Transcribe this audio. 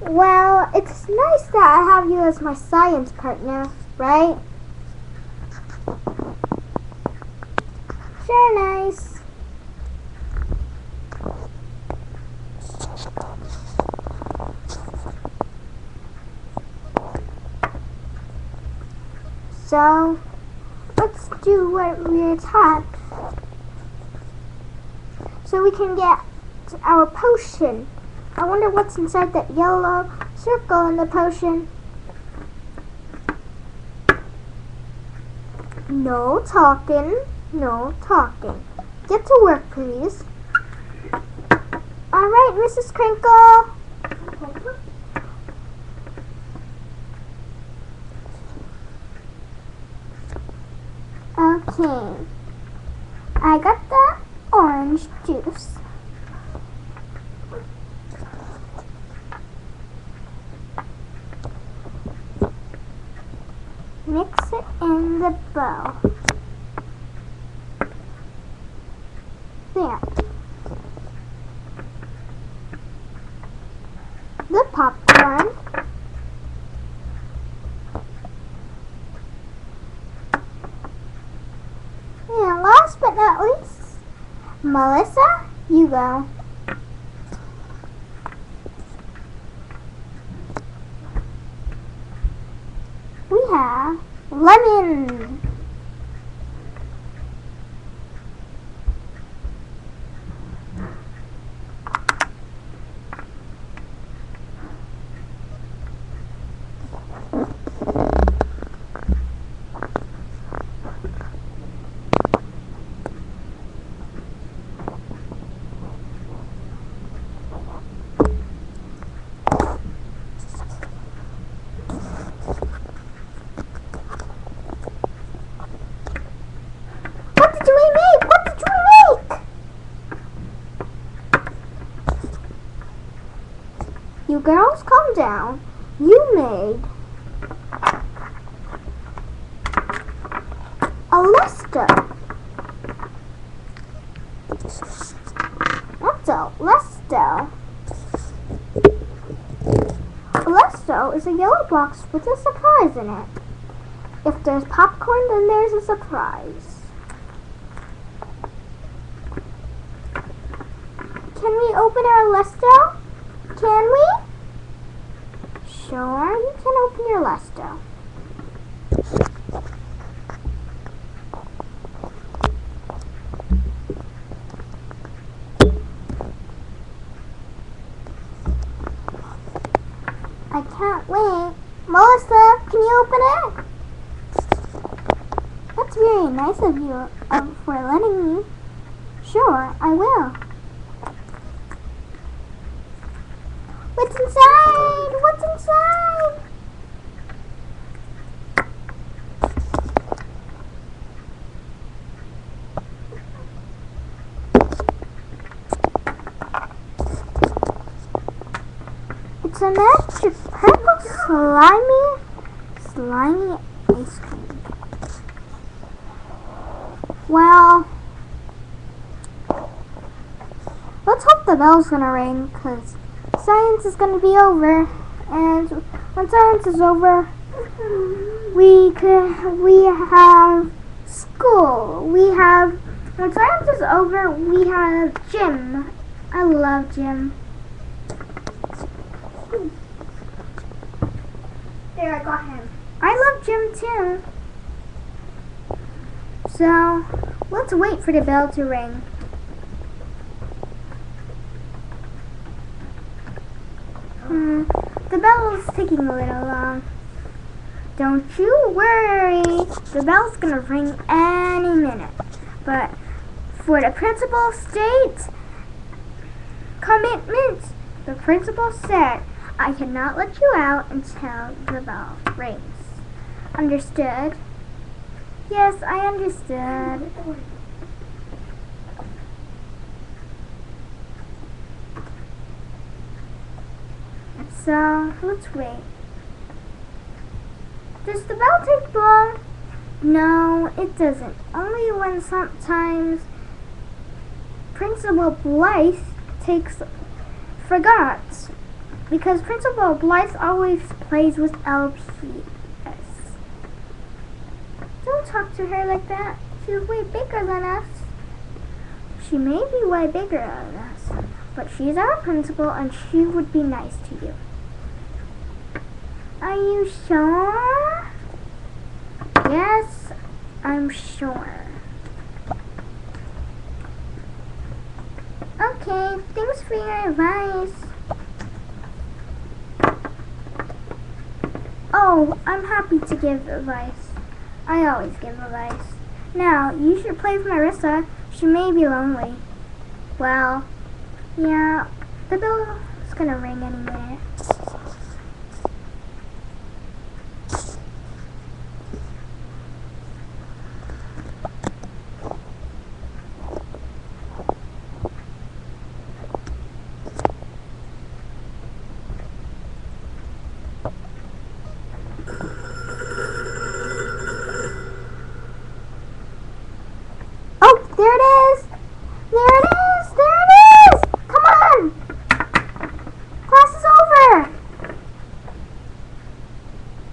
Well, it's nice that I have you as my science partner, right? Sure, nice. So, let's do what we were taught. So we can get our potion. I wonder what's inside that yellow circle in the potion. No talking. No talking. Get to work, please. All right, Mrs. Crinkle. Okay. I got the orange juice. Mix it in the bowl. There. The popcorn. And last but not least, Melissa, you go. We have lemon. What did we make? What did we make? You girls, calm down. You made a Lesto. What's a Lesto? A Lesto is a yellow box with a surprise in it. If there's popcorn, then there's a surprise. Can we open our Lesto? Can we? Sure, you can open your Lesto. I can't wait. Melissa, can you open it? That's very nice of you for letting me. Sure, I will. What's inside? What's inside? It's a magic purple slimy ice cream. Well, let's hope the bell's gonna ring, because science is going to be over, and when science is over, we have school. When science is over, we have gym. I love gym. There, I got him. I love gym too. So, let's wait for the bell to ring. The bell is taking a little long. Don't you worry. The bell's gonna ring any minute. But for the principal state commitment, the principal said, I cannot let you out until the bell rings. Understood? Yes, I understood. So, let's wait. Does the bell take long? No, it doesn't. Only when sometimes Principal Blythe forgot. Because Principal Blythe always plays with LPS. Don't talk to her like that. She's way bigger than us. She may be way bigger than us, but she's our principal and she would be nice to you. Are you sure? Yes, I'm sure. Okay, thanks for your advice. Oh, I'm happy to give advice. I always give advice. Now, you should play with Marissa. She may be lonely. Well, yeah, the bell is gonna ring any minute. Oh, there it is!